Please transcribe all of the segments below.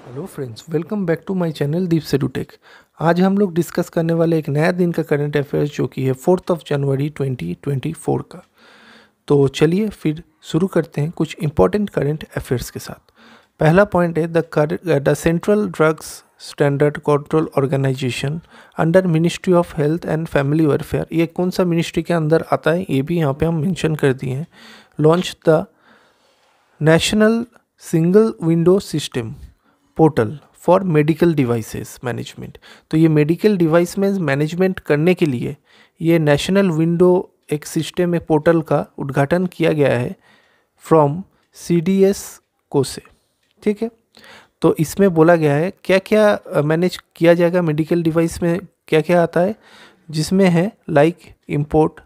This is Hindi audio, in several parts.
Hello friends, welcome back to my channel Deep सेडुटेक। आज हम लोग डिस्कस करने वाले एक नया दिन का करंट अफेयर्स जो कि है 4 जनवरी 2024 का। तो चलिए फिर शुरू करते हैं कुछ इंपॉर्टेंट करंट अफेयर्स के साथ। पहला पॉइंट है the central drugs standard control organisation under ministry of health and family welfare. ये कौन सा मिनिस्ट्री के अंदर आता है ये भी यहाँ पे हम मेंशन कर दिए हैं। Launch the national single window system portal for medical devices management. तो ये मेडिकल डिवाइस में मैनेजमेंट करने के लिए ये नेशनल विंडो एक सिस्टम एक पोर्टल का उद्घाटन किया गया है फ्रॉम CDS को से। ठीक है, तो इसमें बोला गया है क्या क्या मैनेज किया जाएगा मेडिकल डिवाइस में, क्या क्या आता है, जिसमें है like import,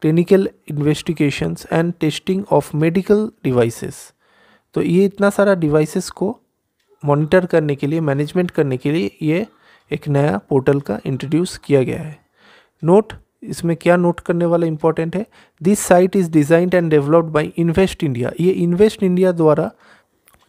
clinical investigations and testing of medical devices. तो ये इतना सारा डिवाइसेस को मॉनिटर करने के लिए, मैनेजमेंट करने के लिए ये एक नया पोर्टल का इंट्रोड्यूस किया गया है। नोट, इसमें क्या नोट करने वाला इंपॉर्टेंट है, this site is designed and developed by invest India. ये इन्वेस्ट इंडिया द्वारा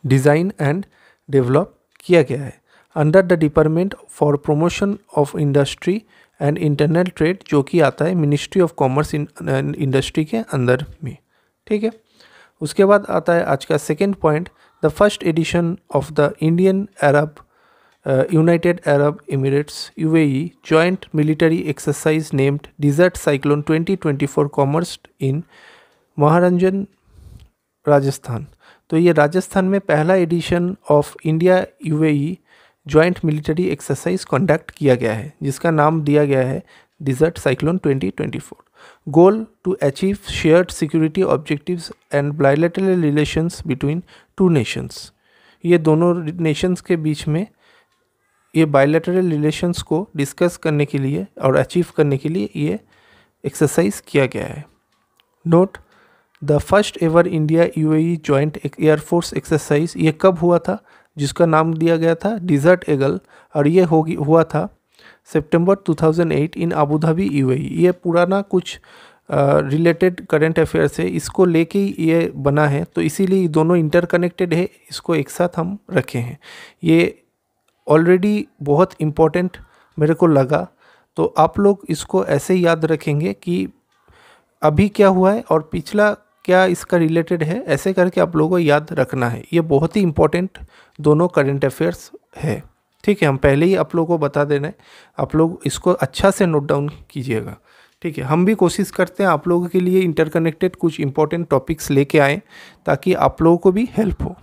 डिज़ाइन एंड डेवलप किया गया है under the department for promotion of industry and internal trade, जो कि आता है मिनिस्ट्री ऑफ कॉमर्स इंडस्ट्री के अंदर में। ठीक है, उसके बाद आता है आज का second point, the first edition of the Indian Arab United Arab Emirates UAE joint military exercise named desert cyclone 2024 commences in Mahajan Rajasthan. तो ये राजस्थान में पहला edition of India UAE joint military exercise conduct किया गया है, जिसका नाम दिया गया है desert cyclone 2024। Goal to achieve shared security objectives and bilateral relations between two nations. ये दोनों नेशंस के बीच में ये बायलैटरल रिलेशंस को डिस्कस करने के लिए और अचीव करने के लिए ये एक्सरसाइज किया गया है। Note, the first ever India UAE joint air force exercise ये कब हुआ था, जिसका नाम दिया गया था डिजर्ट ईगल, और ये हुआ था सितंबर 2008 इन अबू धाबी UAE। ये पुराना कुछ रिलेटेड करंट अफेयर्स है, इसको लेके ही ये बना है, तो इसीलिए दोनों इंटरकनेक्टेड है, इसको एक साथ हम रखे हैं। ये ऑलरेडी बहुत इम्पोर्टेंट मेरे को लगा, तो आप लोग इसको ऐसे याद रखेंगे कि अभी क्या हुआ है और पिछला क्या इसका रिलेटेड है, ऐसे करके आप लोगों को याद रखना है। ये बहुत ही इम्पोर्टेंट दोनों करंट अफेयर्स है। ठीक है, हम पहले ही आप लोगों को बता देना है, आप लोग इसको अच्छा से नोट डाउन कीजिएगा। ठीक है, हम भी कोशिश करते हैं आप लोगों के लिए इंटरकनेक्टेड कुछ इंपॉर्टेंट टॉपिक्स लेके आएँ ताकि आप लोगों को भी हेल्प हो।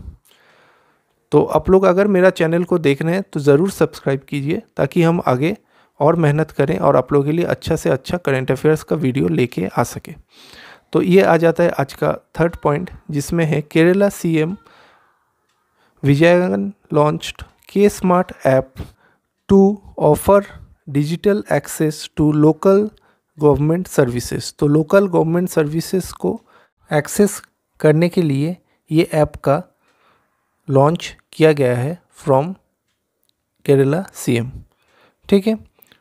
तो आप लोग अगर मेरा चैनल को देख रहे हैं तो ज़रूर सब्सक्राइब कीजिए ताकि हम आगे और मेहनत करें और आप लोगों के लिए अच्छा से अच्छा करंट अफेयर्स का वीडियो लेके आ सके। तो ये आ जाता है आज का थर्ड पॉइंट, जिसमें है केरला CM विजयन लॉन्च्ड के smart app to offer digital access to local government services. तो लोकल गवर्नमेंट सर्विसेज को एक्सेस करने के लिए ये ऐप का लॉन्च किया गया है फ्रॉम केरला CM। ठीक है,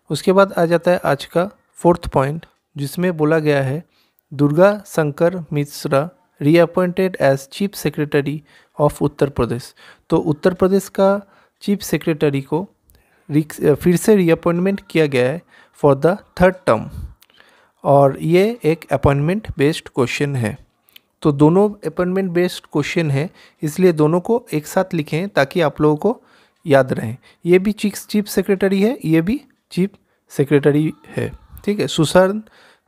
उसके बाद आ जाता है आज का फोर्थ पॉइंट, जिसमें बोला गया है Durga Shankar Mishra reappointed as chief secretary of Uttar Pradesh. तो उत्तर प्रदेश का चीफ सेक्रेटरी को फिर से रीअपॉइंटमेंट किया गया है फॉर द थर्ड टर्म, और ये एक अपॉइंटमेंट बेस्ड क्वेश्चन है। तो दोनों अपॉइंटमेंट बेस्ड क्वेश्चन है, इसलिए दोनों को एक साथ लिखें ताकि आप लोगों को याद रहें। ये भी चीफ सेक्रेटरी है, ये भी चीफ सेक्रेटरी है। ठीक है, Sushant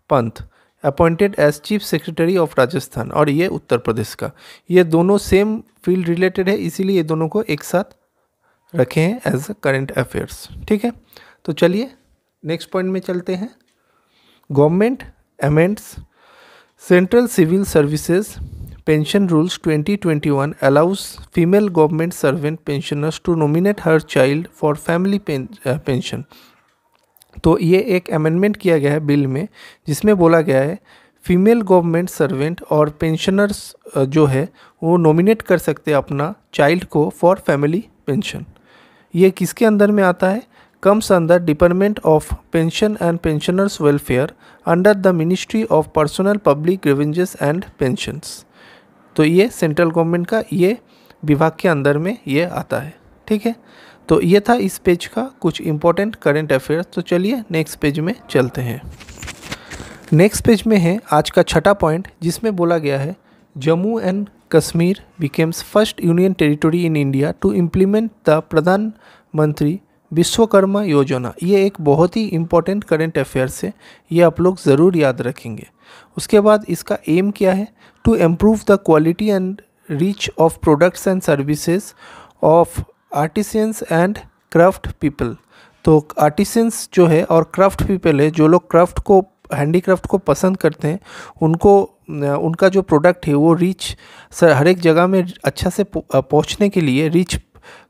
Pant appointed as chief secretary of Rajasthan, और ये उत्तर प्रदेश का, ये दोनों सेम फील्ड रिलेटेड है, इसीलिए ये दोनों को एक साथ रखे हैं एज अ करंट अफेयर्स। ठीक है, तो चलिए नेक्स्ट पॉइंट में चलते हैं। Government amends central civil services pension rules 2021 allows female government servant pensioners to nominate her child for family pension. तो ये एक अमेंडमेंट किया गया है बिल में, जिसमें बोला गया है फीमेल गवर्नमेंट सर्वेंट और पेंशनर्स जो है वो नॉमिनेट कर सकते हैं अपना चाइल्ड को फॉर फैमिली पेंशन। ये किसके अंदर में आता है, comes under Department of Pension and Pensioners Welfare under the Ministry of Personal Public Grievances and Pensions। तो ये सेंट्रल गवर्नमेंट का ये विभाग के अंदर में ये आता है। ठीक है, तो ये था इस पेज का कुछ इम्पोर्टेंट करंट अफेयर्स। तो चलिए नेक्स्ट पेज में चलते हैं। नेक्स्ट पेज में है आज का छठा पॉइंट, जिसमें बोला गया है Jammu and Kashmir becomes first union territory in India to implement the Pradhan Mantri Vishwakarma योजना। ये एक बहुत ही इम्पोर्टेंट करंट अफेयर्स है, ये आप लोग ज़रूर याद रखेंगे। उसके बाद इसका एम क्या है, to improve the quality and reach of products and services of artisans and craft people. तो आर्टिसंस जो है और क्राफ्ट पीपल है, जो लोग क्राफ्ट को, हैंडीक्राफ्ट को पसंद करते हैं, उनको उनका जो प्रोडक्ट है वो रीच हर एक जगह में अच्छा से पहुंचने के लिए, रीच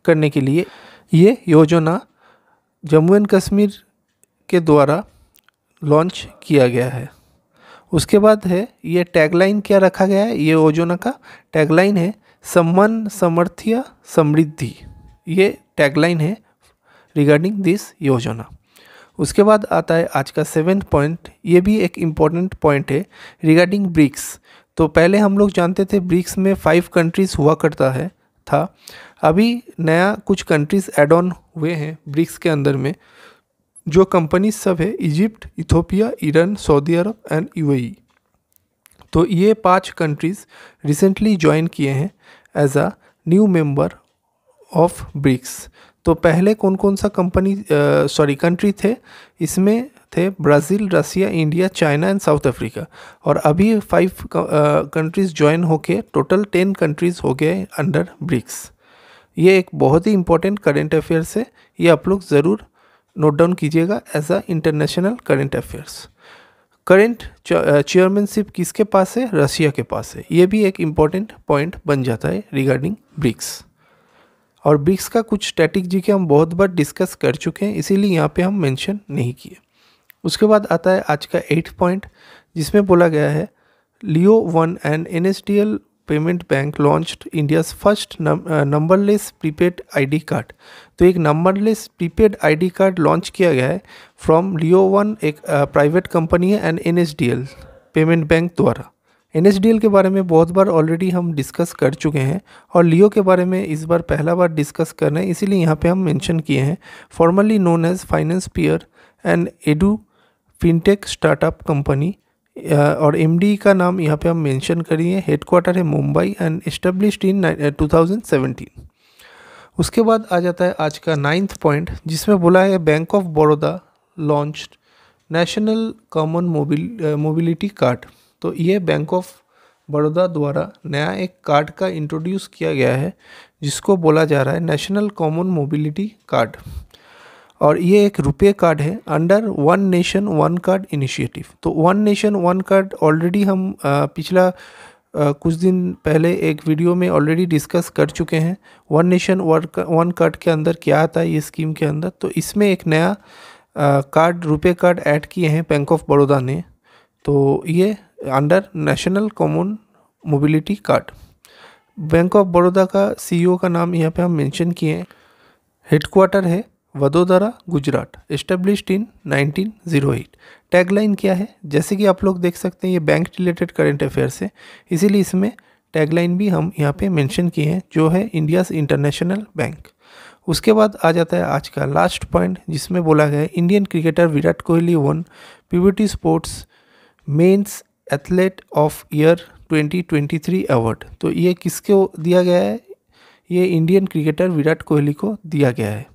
करने के लिए ये योजना जम्मू एंड कश्मीर के द्वारा लॉन्च किया गया है। उसके बाद है ये टैगलाइन क्या रखा गया है, ये योजना का टैगलाइन है सम्मान समर्थ्य समृद्धि। ये टैगलाइन है रिगार्डिंग दिस योजना। उसके बाद आता है आज का 7th पॉइंट, ये भी एक इम्पॉर्टेंट पॉइंट है रिगार्डिंग ब्रिक्स। तो पहले हम लोग जानते थे ब्रिक्स में 5 कंट्रीज़ हुआ करता है था, अभी नया कुछ कंट्रीज़ ऐड ऑन हुए हैं ब्रिक्स के अंदर में। जो कंपनीज सब है Egypt, Ethiopia, Iran, Saudi Arabia and UAE. तो ये 5 कंट्रीज़ रिसेंटली ज्वाइन किए हैं as a new member of BRICS. तो पहले कौन कौन सा कंट्री थे, इसमें थे Brazil, Russia, India, China and South Africa. और अभी 5 कंट्रीज़ ज्वाइन होके टोटल 10 कंट्रीज़ हो गए अंडर ब्रिक्स। ये एक बहुत ही इंपॉर्टेंट करंट अफेयर्स है, ये आप लोग ज़रूर नोट डाउन कीजिएगा as a international current affairs. Current chairmanship किसके पास है, रसिया के पास है। ये भी एक इम्पॉर्टेंट पॉइंट बन जाता है रिगार्डिंग ब्रिक्स। और ब्रिक्स का कुछ स्ट्रैटेजी के हम बहुत बार डिस्कस कर चुके हैं, इसीलिए यहाँ पे हम मेंशन नहीं किए। उसके बाद आता है आज का 8th पॉइंट, जिसमें बोला गया है Leo one and NSDL payment bank launched India's first numberless prepaid ID card. तो एक numberless prepaid ID card launch किया गया है फ्रॉम लियो वन, एक प्राइवेट कंपनी है, एंड NSDL पेमेंट बैंक द्वारा। NSDL के बारे में बहुत बार ऑलरेडी हम डिस्कस कर चुके हैं और लियो के बारे में इस बार पहला बार डिस्कस कर रहे हैं, इसीलिए यहाँ पे हम मेंशन किए हैं। Formerly known as finance peer and edu fintech startup company, और MD का नाम यहाँ पे हम मेंशन करिए। हेडक्वार्टर है मुंबई एंड एस्टेब्लिश्ड इन 2017। उसके बाद आ जाता है आज का 9th पॉइंट, जिसमें बोला है bank of Baroda launched national common mobility card. तो ये बैंक ऑफ बड़ौदा द्वारा नया एक कार्ड का इंट्रोड्यूस किया गया है, जिसको बोला जा रहा है नेशनल कॉमन मोबिलिटी कार्ड। और ये एक रुपए कार्ड है under one nation one card initiative. तो one nation one card already हम पिछला कुछ दिन पहले एक वीडियो में ऑलरेडी डिस्कस कर चुके हैं। वन नेशन वन कार्ड के अंदर क्या आता है ये स्कीम के अंदर। तो इसमें एक नया कार्ड, रुपए कार्ड ऐड किए हैं बैंक ऑफ बड़ौदा ने। तो ये under national common mobility card. Bank of Baroda का CEO का नाम यहाँ पे हम मेंशन किए हैं। हेडक्वार्टर है Vadodara, Gujarat, established in 1908। Tagline क्या है, जैसे कि आप लोग देख सकते हैं ये बैंक रिलेटेड करंट अफेयर्स है, इसीलिए इसमें टैगलाइन भी हम यहाँ पे मेंशन किए हैं, जो है इंडियाज़ इंटरनेशनल बैंक। उसके बाद आ जाता है आज का लास्ट पॉइंट, जिसमें बोला गया है Indian cricketer Virat Kohli won PBT sports men's athlete of year 2023 award. तो ये किसको दिया गया है, ये इंडियन क्रिकेटर विराट कोहली को दिया गया है।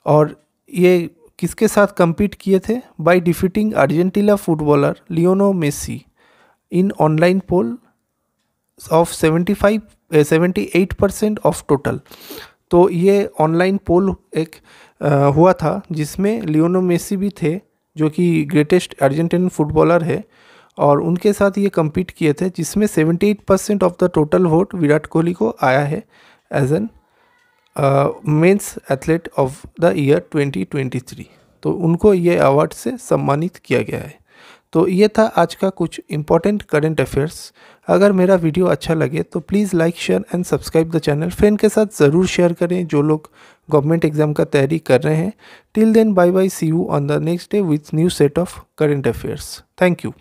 और ये किसके साथ compete किए थे, by defeating Argentina footballer Lionel Messi in online poll of 78% of total. तो ये ऑनलाइन पोल एक हुआ था, जिसमें लियोनो मेसी भी थे, जो कि ग्रेटेस्ट अर्जेंटीन फुटबॉलर है, और उनके साथ ये compete किए थे, जिसमें 78% of the total vote Virat Kohli को आया है as an men's athlete of the year 2023। तो उनको ये अवार्ड से सम्मानित किया गया है। तो ये था आज का कुछ इम्पॉर्टेंट करंट अफेयर्स। अगर मेरा वीडियो अच्छा लगे तो please like, share and subscribe the channel. Friend के साथ ज़रूर शेयर करें जो लोग गवर्नमेंट एग्जाम का तैयारी कर रहे हैं। Till then bye bye, see you on the next day with new set of current affairs. Thank you.